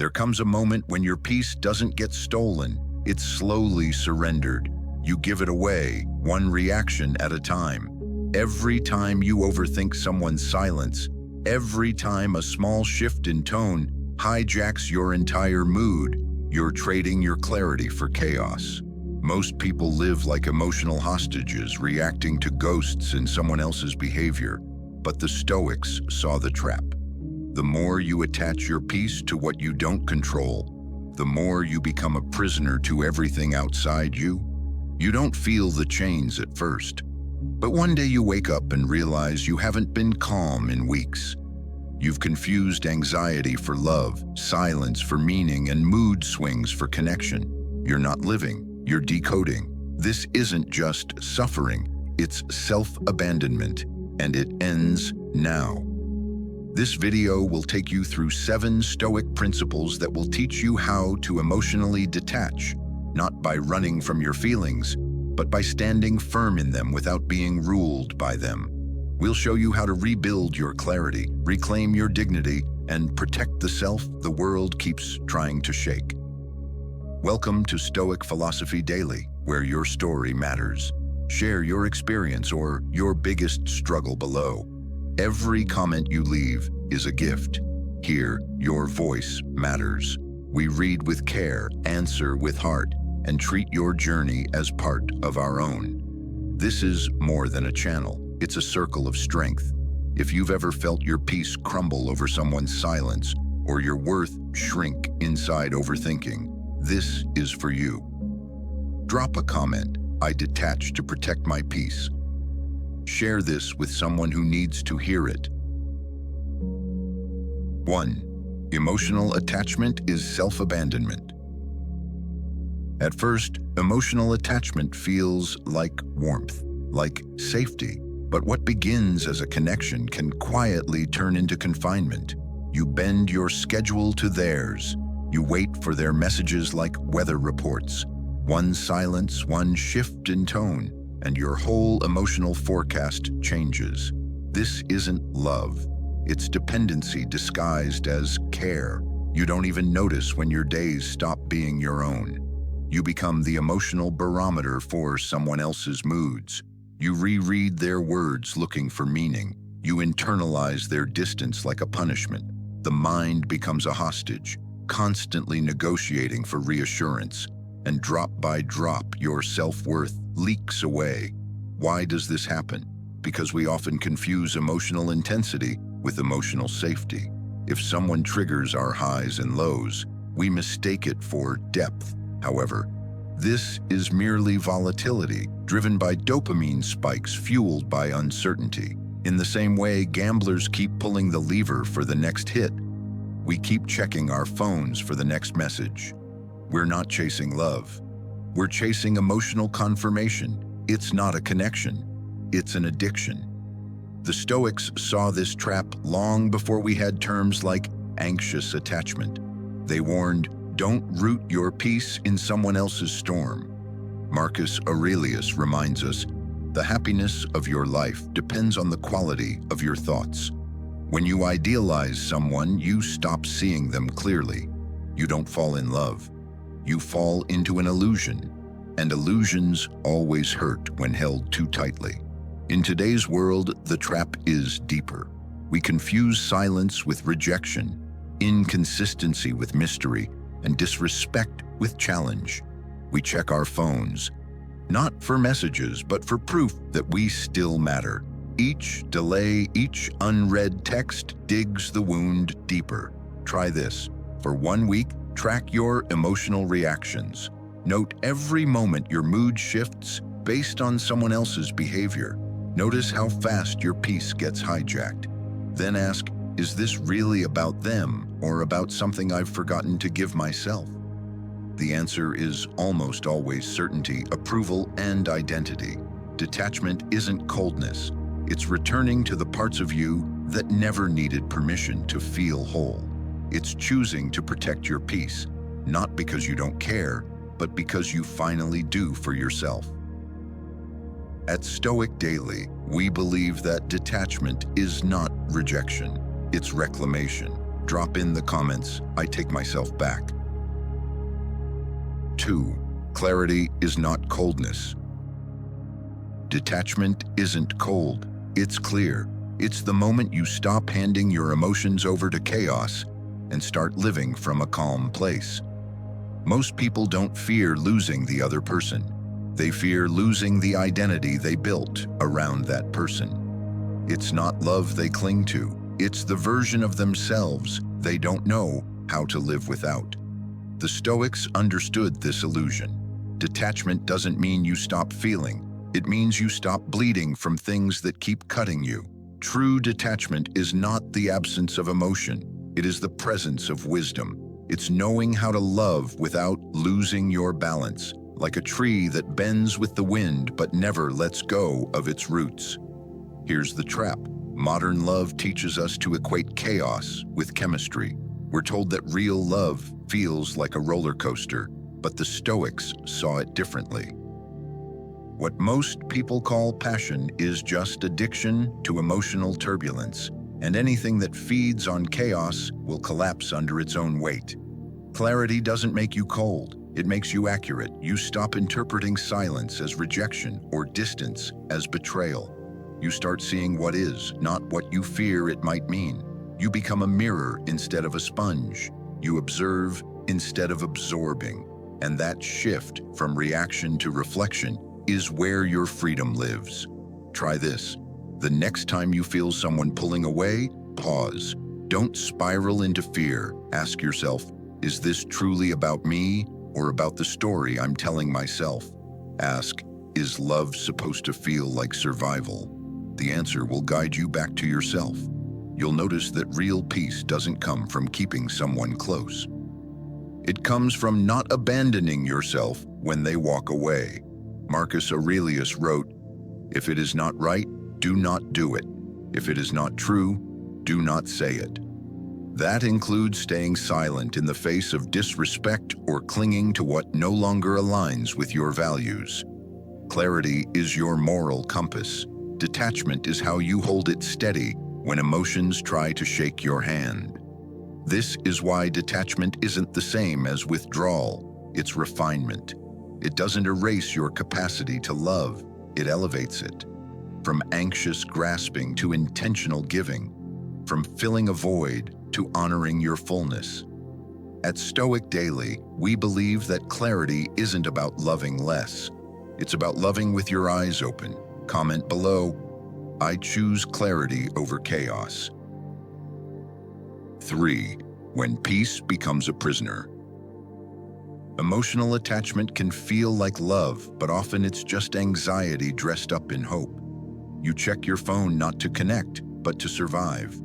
There comes a moment when your peace doesn't get stolen, it's slowly surrendered. You give it away, one reaction at a time. Every time you overthink someone's silence, every time a small shift in tone hijacks your entire mood, you're trading your clarity for chaos. Most people live like emotional hostages, reacting to ghosts in someone else's behavior. But the Stoics saw the trap. The more you attach your peace to what you don't control, the more you become a prisoner to everything outside you. You don't feel the chains at first, but one day you wake up and realize you haven't been calm in weeks. You've confused anxiety for love, silence for meaning, and mood swings for connection. You're not living, you're decoding. This isn't just suffering, it's self-abandonment, and it ends now. This video will take you through 7 Stoic principles that will teach you how to emotionally detach, not by running from your feelings, but by standing firm in them without being ruled by them. We'll show you how to rebuild your clarity, reclaim your dignity, and protect the self the world keeps trying to shake. Welcome to Stoic Philosophy Daily, where your story matters. Share your experience or your biggest struggle below. Every comment you leave is a gift. Here, your voice matters. We read with care, answer with heart, and treat your journey as part of our own. This is more than a channel, it's a circle of strength. If you've ever felt your peace crumble over someone's silence, or your worth shrink inside overthinking, this is for you. Drop a comment, "I detach to protect my peace." Share this with someone who needs to hear it. 1. Emotional attachment is self-abandonment. At first, emotional attachment feels like warmth, like safety. But what begins as a connection can quietly turn into confinement. You bend your schedule to theirs. You wait for their messages like weather reports. One silence, one shift in tone, and your whole emotional forecast changes. This isn't love. It's dependency disguised as care. You don't even notice when your days stop being your own. You become the emotional barometer for someone else's moods. You reread their words looking for meaning. You internalize their distance like a punishment. The mind becomes a hostage, constantly negotiating for reassurance. And drop by drop, your self-worth leaks away. Why does this happen? Because we often confuse emotional intensity with emotional safety. If someone triggers our highs and lows, we mistake it for depth. However, this is merely volatility, driven by dopamine spikes fueled by uncertainty. In the same way, gamblers keep pulling the lever for the next hit. We keep checking our phones for the next message. We're not chasing love. We're chasing emotional confirmation. It's not a connection. It's an addiction. The Stoics saw this trap long before we had terms like anxious attachment. They warned, don't root your peace in someone else's storm. Marcus Aurelius reminds us, the happiness of your life depends on the quality of your thoughts. When you idealize someone, you stop seeing them clearly. You don't fall in love. You fall into an illusion, and illusions always hurt when held too tightly. In today's world, the trap is deeper. We confuse silence with rejection, inconsistency with mystery, and disrespect with challenge. We check our phones, not for messages, but for proof that we still matter. Each delay, each unread text digs the wound deeper. Try this. For 1 week, track your emotional reactions. Note every moment your mood shifts based on someone else's behavior. Notice how fast your peace gets hijacked. Then ask, is this really about them or about something I've forgotten to give myself? The answer is almost always certainty, approval, and identity. Detachment isn't coldness. It's returning to the parts of you that never needed permission to feel whole. It's choosing to protect your peace, not because you don't care, but because you finally do for yourself. At Stoic Daily, we believe that detachment is not rejection, it's reclamation. drop in the comments, I take myself back. 2. Clarity is not coldness. Detachment isn't cold, it's clear. It's the moment you stop handing your emotions over to chaos and start living from a calm place. Most people don't fear losing the other person. They fear losing the identity they built around that person. It's not love they cling to. It's the version of themselves they don't know how to live without. The Stoics understood this illusion. Detachment doesn't mean you stop feeling. It means you stop bleeding from things that keep cutting you. True detachment is not the absence of emotion. It is the presence of wisdom. It's knowing how to love without losing your balance, like a tree that bends with the wind but never lets go of its roots. Here's the trap. Modern love teaches us to equate chaos with chemistry. We're told that real love feels like a roller coaster, but the Stoics saw it differently. What most people call passion is just addiction to emotional turbulence, and anything that feeds on chaos will collapse under its own weight. Clarity doesn't make you cold, it makes you accurate. You stop interpreting silence as rejection or distance as betrayal. You start seeing what is, not what you fear it might mean. You become a mirror instead of a sponge. You observe instead of absorbing. And that shift from reaction to reflection is where your freedom lives. Try this. The next time you feel someone pulling away, pause. Don't spiral into fear. Ask yourself, is this truly about me or about the story I'm telling myself? Ask, is love supposed to feel like survival? The answer will guide you back to yourself. You'll notice that real peace doesn't come from keeping someone close. It comes from not abandoning yourself when they walk away. Marcus Aurelius wrote, "If it is not right, do not do it. If it is not true, do not say it." That includes staying silent in the face of disrespect or clinging to what no longer aligns with your values. Clarity is your moral compass. Detachment is how you hold it steady when emotions try to shake your hand. This is why detachment isn't the same as withdrawal. It's refinement. It doesn't erase your capacity to love, it elevates it. From anxious grasping to intentional giving, from filling a void to honoring your fullness. At Stoic Daily, we believe that clarity isn't about loving less. It's about loving with your eyes open. Comment below, I choose clarity over chaos. 3. When peace becomes a prisoner. Emotional attachment can feel like love, but often it's just anxiety dressed up in hope. You check your phone not to connect, but to survive.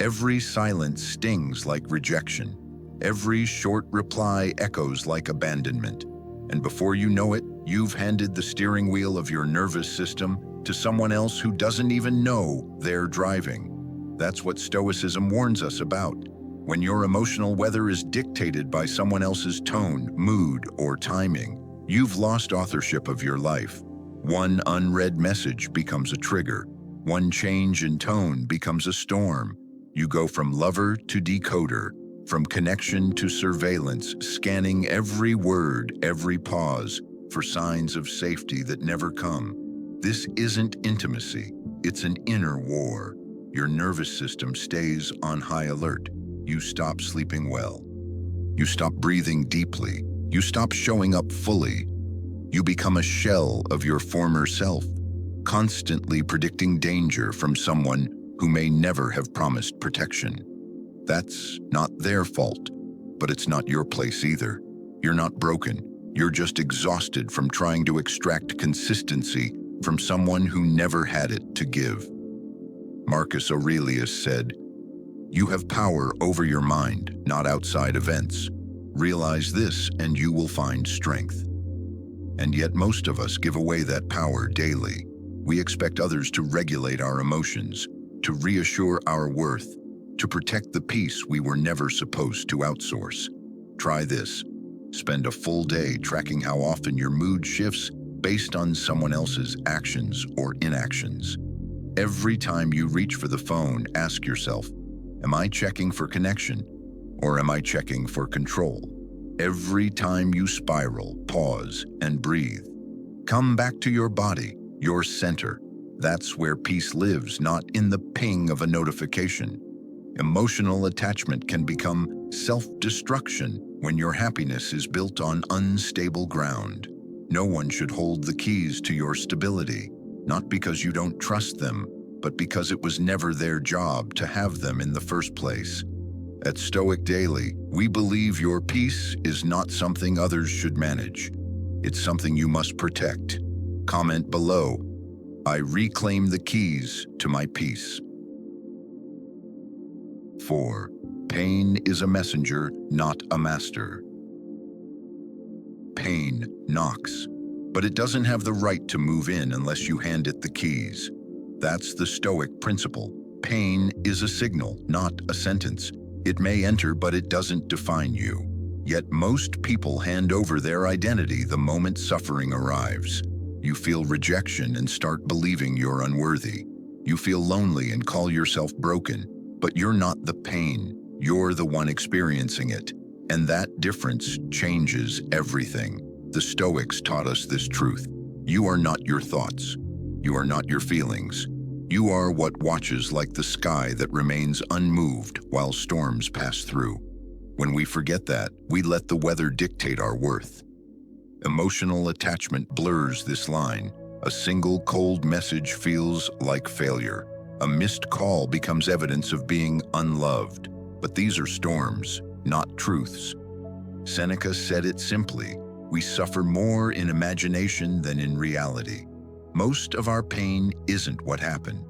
Every silence stings like rejection. Every short reply echoes like abandonment. And before you know it, you've handed the steering wheel of your nervous system to someone else who doesn't even know they're driving. That's what Stoicism warns us about. When your emotional weather is dictated by someone else's tone, mood, or timing, you've lost authorship of your life. One unread message becomes a trigger. One change in tone becomes a storm. You go from lover to decoder, from connection to surveillance, scanning every word, every pause, for signs of safety that never come. This isn't intimacy, it's an inner war. Your nervous system stays on high alert. You stop sleeping well. You stop breathing deeply. You stop showing up fully. You become a shell of your former self, constantly predicting danger from someone who may never have promised protection. That's not their fault, but it's not your place either. You're not broken. You're just exhausted from trying to extract consistency from someone who never had it to give. Marcus Aurelius said, "You have power over your mind, not outside events. Realize this and you will find strength." And yet most of us give away that power daily. We expect others to regulate our emotions, to reassure our worth, to protect the peace we were never supposed to outsource. Try this. Spend a full day tracking how often your mood shifts based on someone else's actions or inactions. Every time you reach for the phone, ask yourself, Am I checking for connection, or am I checking for control? Every time you spiral, pause and breathe. Come back to your body, your center. That's where peace lives, not in the ping of a notification. Emotional attachment can become self-destruction when your happiness is built on unstable ground. No one should hold the keys to your stability, not because you don't trust them, but because it was never their job to have them in the first place. At Stoic Daily, we believe your peace is not something others should manage. It's something you must protect. Comment below, I reclaim the keys to my peace. 4. Pain is a messenger, not a master. Pain knocks, but it doesn't have the right to move in unless you hand it the keys. That's the Stoic principle. Pain is a signal, not a sentence. It may enter, but it doesn't define you. Yet most people hand over their identity the moment suffering arrives. You feel rejection and start believing you're unworthy. You feel lonely and call yourself broken, but you're not the pain. You're the one experiencing it. And that difference changes everything. The Stoics taught us this truth. You are not your thoughts. You are not your feelings. You are what watches like the sky that remains unmoved while storms pass through. When we forget that, we let the weather dictate our worth. Emotional attachment blurs this line. A single cold message feels like failure. A missed call becomes evidence of being unloved. But these are storms, not truths. Seneca said it simply, we suffer more in imagination than in reality. Most of our pain isn't what happened.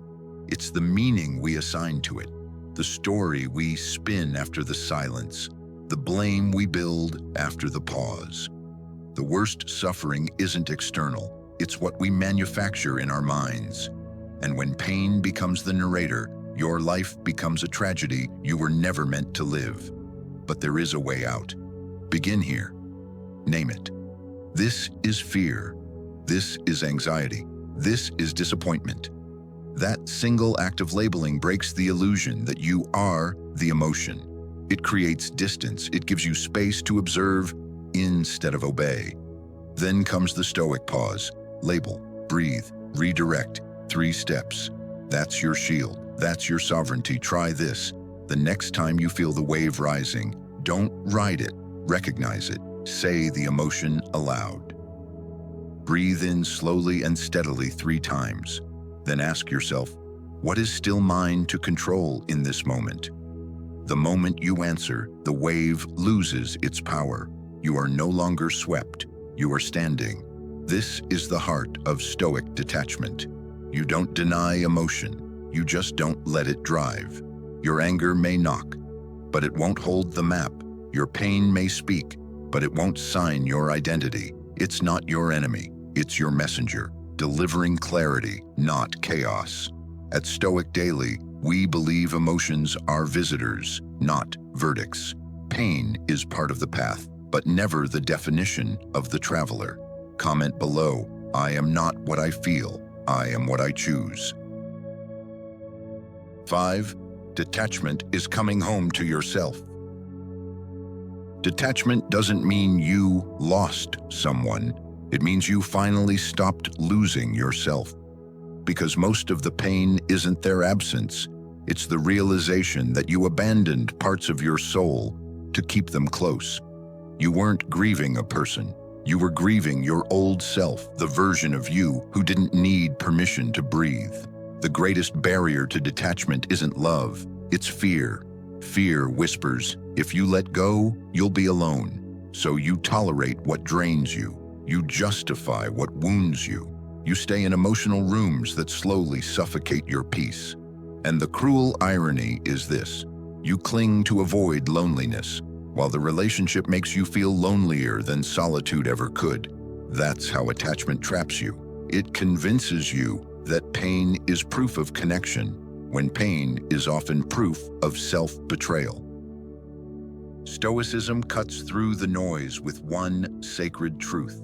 It's the meaning we assign to it, the story we spin after the silence, the blame we build after the pause. The worst suffering isn't external, it's what we manufacture in our minds. And when pain becomes the narrator, your life becomes a tragedy you were never meant to live. But there is a way out. Begin here. Name it. This is fear. This is anxiety. This is disappointment. That single act of labeling breaks the illusion that you are the emotion. It creates distance. It gives you space to observe instead of obey. Then comes the Stoic pause. Label, breathe, redirect. 3 steps. That's your shield. That's your sovereignty. Try this. The next time you feel the wave rising, don't ride it. Recognize it. Say the emotion aloud. Breathe in slowly and steadily 3 times. Then ask yourself, what is still mine to control in this moment? The moment you answer, the wave loses its power. You are no longer swept. You are standing. This is the heart of Stoic detachment. You don't deny emotion. You just don't let it drive. Your anger may knock, but it won't hold the map. Your pain may speak, but it won't sign your identity. It's not your enemy. It's your messenger, delivering clarity, not chaos. At Stoic Daily, we believe emotions are visitors, not verdicts. Pain is part of the path, but never the definition of the traveler. Comment below, I am not what I feel. I am what I choose. 5. Detachment is coming home to yourself. Detachment doesn't mean you lost someone. It means you finally stopped losing yourself. Because most of the pain isn't their absence. It's the realization that you abandoned parts of your soul to keep them close. You weren't grieving a person. You were grieving your old self, the version of you who didn't need permission to breathe. The greatest barrier to detachment isn't love, it's fear. Fear whispers, if you let go, you'll be alone. So you tolerate what drains you. You justify what wounds you. You stay in emotional rooms that slowly suffocate your peace. And the cruel irony is this: you cling to avoid loneliness, while the relationship makes you feel lonelier than solitude ever could. That's how attachment traps you. It convinces you that pain is proof of connection, when pain is often proof of self-betrayal. Stoicism cuts through the noise with one sacred truth.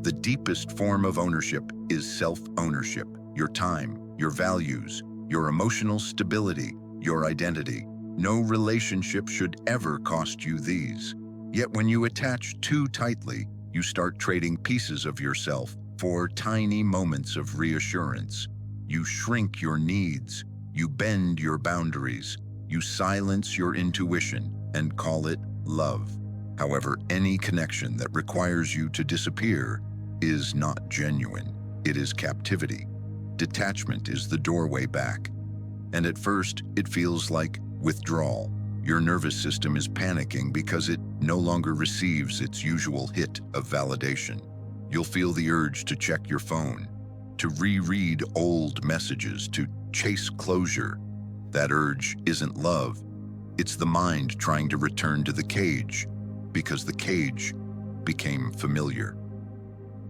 The deepest form of ownership is self-ownership. Your time, your values, your emotional stability, your identity. No relationship should ever cost you these. Yet when you attach too tightly, you start trading pieces of yourself for tiny moments of reassurance. You shrink your needs, you bend your boundaries, you silence your intuition and call it love. However, any connection that requires you to disappear is not genuine. It is captivity. Detachment is the doorway back. And at first, it feels like withdrawal. Your nervous system is panicking because it no longer receives its usual hit of validation. You'll feel the urge to check your phone, to reread old messages, to chase closure. That urge isn't love. It's the mind trying to return to the cage, because the cage became familiar.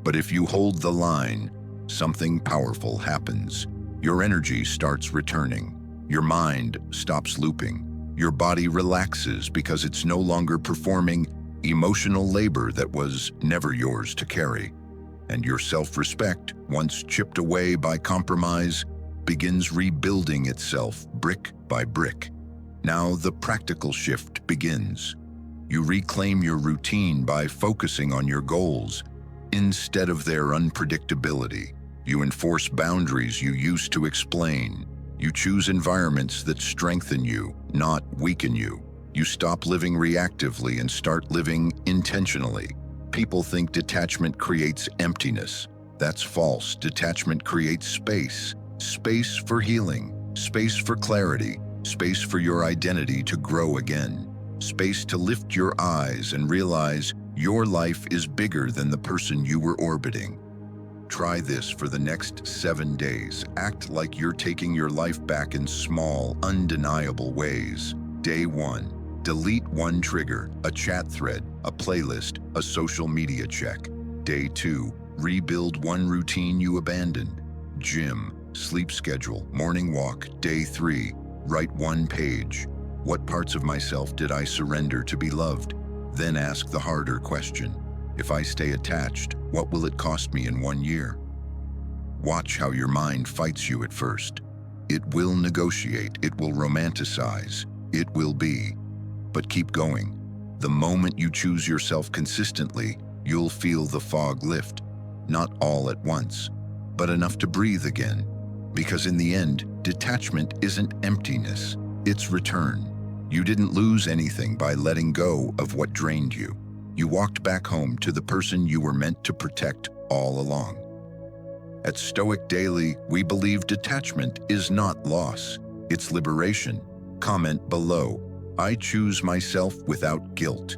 But if you hold the line, something powerful happens. Your energy starts returning. Your mind stops looping. Your body relaxes because it's no longer performing emotional labor that was never yours to carry. And your self-respect, once chipped away by compromise, begins rebuilding itself brick by brick. Now the practical shift begins. You reclaim your routine by focusing on your goals instead of their unpredictability. You enforce boundaries you used to explain. You choose environments that strengthen you, not weaken you. You stop living reactively and start living intentionally. People think detachment creates emptiness. That's false. Detachment creates space. Space for healing, space for clarity, space for your identity to grow again. Space to lift your eyes and realize your life is bigger than the person you were orbiting. Try this for the next 7 days. Act like you're taking your life back in small, undeniable ways. Day 1, delete one trigger, a chat thread, a playlist, a social media check. Day 2, rebuild one routine you abandoned. Gym, sleep schedule, morning walk. Day 3, write one page. What parts of myself did I surrender to be loved? Then ask the harder question. If I stay attached, what will it cost me in 1 year? Watch how your mind fights you at first. It will negotiate, it will romanticize, it will be. But keep going. The moment you choose yourself consistently, you'll feel the fog lift. Not all at once, but enough to breathe again. Because in the end, detachment isn't emptiness, it's return. You didn't lose anything by letting go of what drained you. You walked back home to the person you were meant to protect all along. At Stoic Daily, we believe detachment is not loss, it's liberation. Comment below, I choose myself without guilt.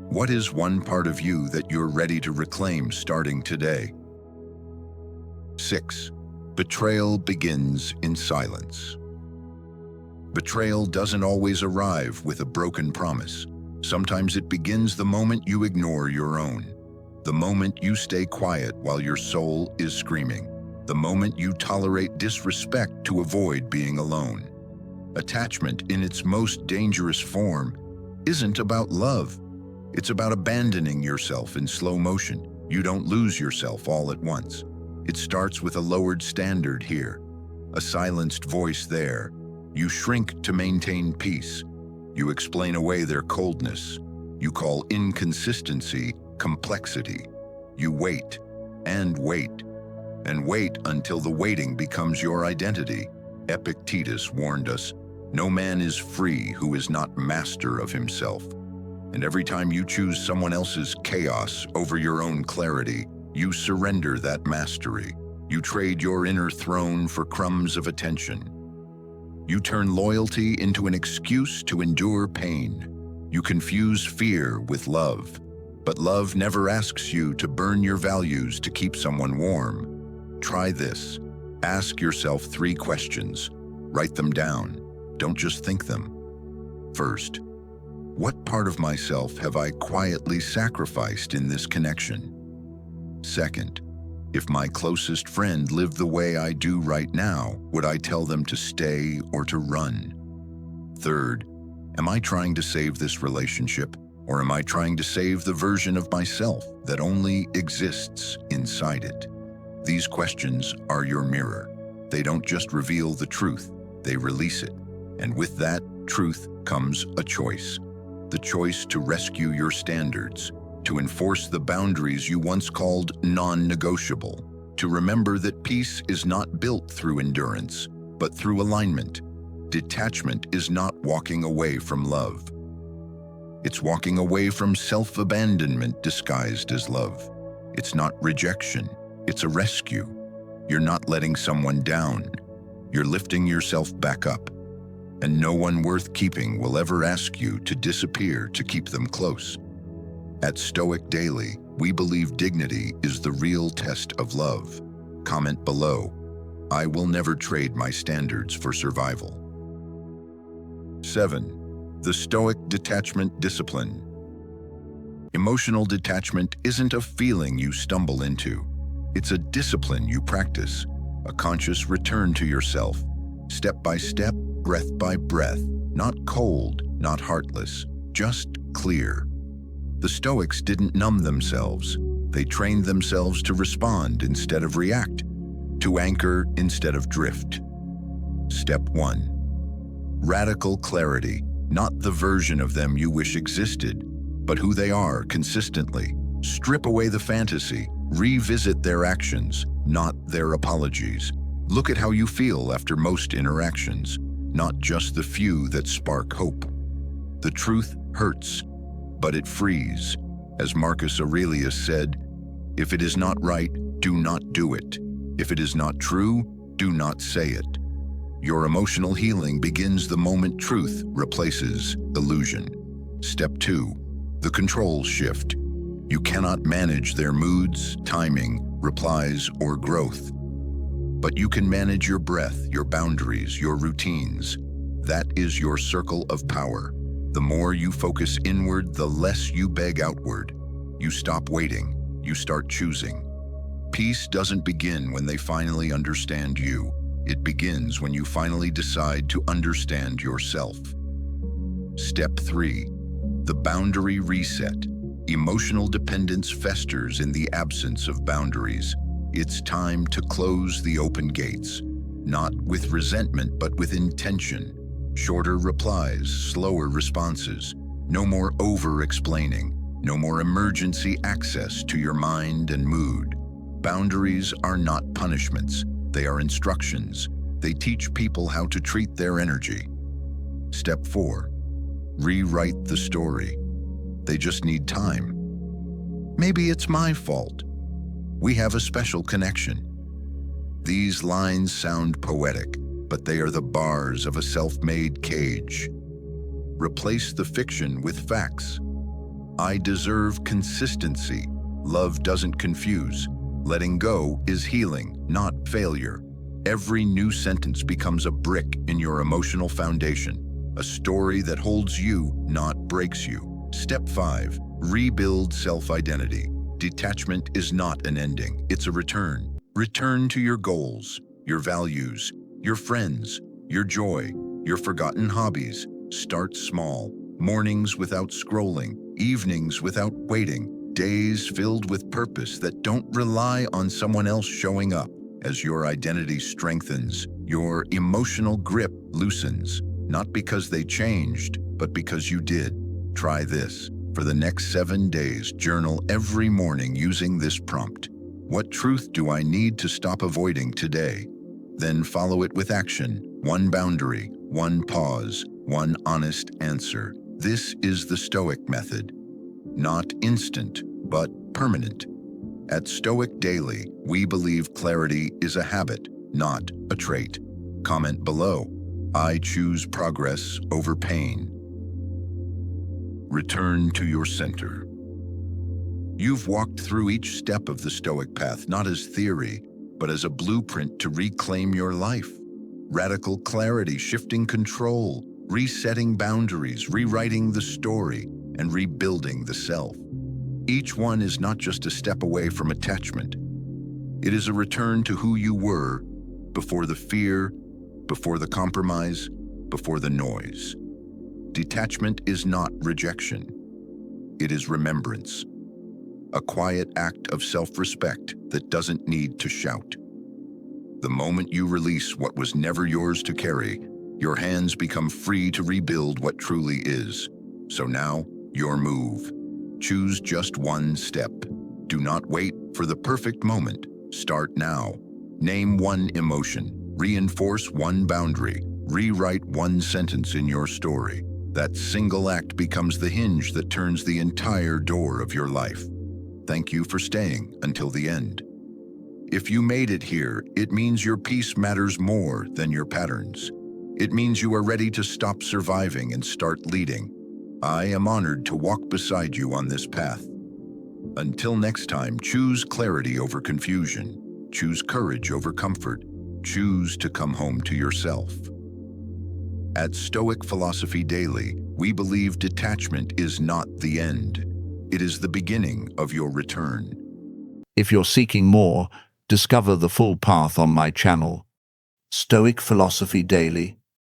What is one part of you that you're ready to reclaim starting today? 6. Betrayal begins in silence. Betrayal doesn't always arrive with a broken promise. Sometimes it begins the moment you ignore your own. The moment you stay quiet while your soul is screaming. The moment you tolerate disrespect to avoid being alone. Attachment in its most dangerous form isn't about love. It's about abandoning yourself in slow motion. You don't lose yourself all at once. It starts with a lowered standard here, a silenced voice there. You shrink to maintain peace. You explain away their coldness. You call inconsistency complexity. You wait and wait and wait until the waiting becomes your identity. Epictetus warned us, no man is free who is not master of himself. And every time you choose someone else's chaos over your own clarity, you surrender that mastery. You trade your inner throne for crumbs of attention. You turn loyalty into an excuse to endure pain. You confuse fear with love. But love never asks you to burn your values to keep someone warm. Try this. Ask yourself 3 questions. Write them down. Don't just think them. First, what part of myself have I quietly sacrificed in this connection? Second, if my closest friend lived the way I do right now, would I tell them to stay or to run? Third, am I trying to save this relationship, or am I trying to save the version of myself that only exists inside it? These questions are your mirror. They don't just reveal the truth, they release it. And with that, truth comes a choice. The choice to rescue your standards, to enforce the boundaries you once called non-negotiable, to remember that peace is not built through endurance, but through alignment. Detachment is not walking away from love. It's walking away from self-abandonment disguised as love. It's not rejection, it's a rescue. You're not letting someone down. You're lifting yourself back up. And no one worth keeping will ever ask you to disappear to keep them close. At Stoic Daily, we believe dignity is the real test of love. Comment below. I will never trade my standards for survival. 7. The Stoic Detachment Discipline. Emotional detachment isn't a feeling you stumble into. It's a discipline you practice, a conscious return to yourself, step by step, breath by breath, not cold, not heartless, just clear. The Stoics didn't numb themselves. They trained themselves to respond instead of react, to anchor instead of drift. Step 1. Radical clarity, not the version of them you wish existed, but who they are consistently. Strip away the fantasy, revisit their actions, not their apologies. Look at how you feel after most interactions, not just the few that spark hope. The truth hurts, but it frees. As Marcus Aurelius said, if it is not right, do not do it. If it is not true, do not say it. Your emotional healing begins the moment truth replaces illusion. Step 2. The control shift. You cannot manage their moods, timing, replies, or growth. But you can manage your breath, your boundaries, your routines. That is your circle of power. The more you focus inward, the less you beg outward. You stop waiting. You start choosing. Peace doesn't begin when they finally understand you. It begins when you finally decide to understand yourself. Step 3. The boundary reset. Emotional dependence festers in the absence of boundaries. It's time to close the open gates, not with resentment, but with intention. Shorter replies, slower responses. No more over-explaining. No more emergency access to your mind and mood. Boundaries are not punishments. They are instructions. They teach people how to treat their energy. Step 4. Rewrite the story. They just need time. Maybe it's my fault. We have a special connection. These lines sound poetic, but they are the bars of a self-made cage. Replace the fiction with facts. I deserve consistency. Love doesn't confuse. Letting go is healing, not failure. Every new sentence becomes a brick in your emotional foundation, a story that holds you, not breaks you. Step 5. Rebuild self-identity. Detachment is not an ending, it's a return. Return to your goals, your values, your friends, your joy, your forgotten hobbies. Start small. Mornings without scrolling, evenings without waiting, days filled with purpose that don't rely on someone else showing up. As your identity strengthens, your emotional grip loosens, not because they changed, but because you did. Try this. For the next 7 days, journal every morning using this prompt. What truth do I need to stop avoiding today? Then follow it with action. One boundary, one pause, one honest answer. This is the Stoic method. Not instant, but permanent. At Stoic Daily, we believe clarity is a habit, not a trait. Comment below. I choose progress over pain. Return to your center. You've walked through each step of the Stoic path not as theory, but as a blueprint to reclaim your life. Radical clarity, shifting control, resetting boundaries, rewriting the story, and rebuilding the self. Each one is not just a step away from attachment. It is a return to who you were before the fear, before the compromise, before the noise. Detachment is not rejection. It is remembrance. A quiet act of self-respect that doesn't need to shout. The moment you release what was never yours to carry, Your hands become free to rebuild what truly is. So now, your move. Choose just one step. Do not wait for the perfect moment. Start now. Name one emotion. Reinforce one boundary. Rewrite one sentence in your story. That single act becomes the hinge that turns the entire door of your life. Thank you for staying until the end. If you made it here, it means your peace matters more than your patterns. It means you are ready to stop surviving and start leading. I am honored to walk beside you on this path. Until next time, choose clarity over confusion. Choose courage over comfort. Choose to come home to yourself. At Stoic Philosophy Daily, we believe detachment is not the end. It is the beginning of your return. If you're seeking more, discover the full path on my channel, Stoic Philosophy Daily.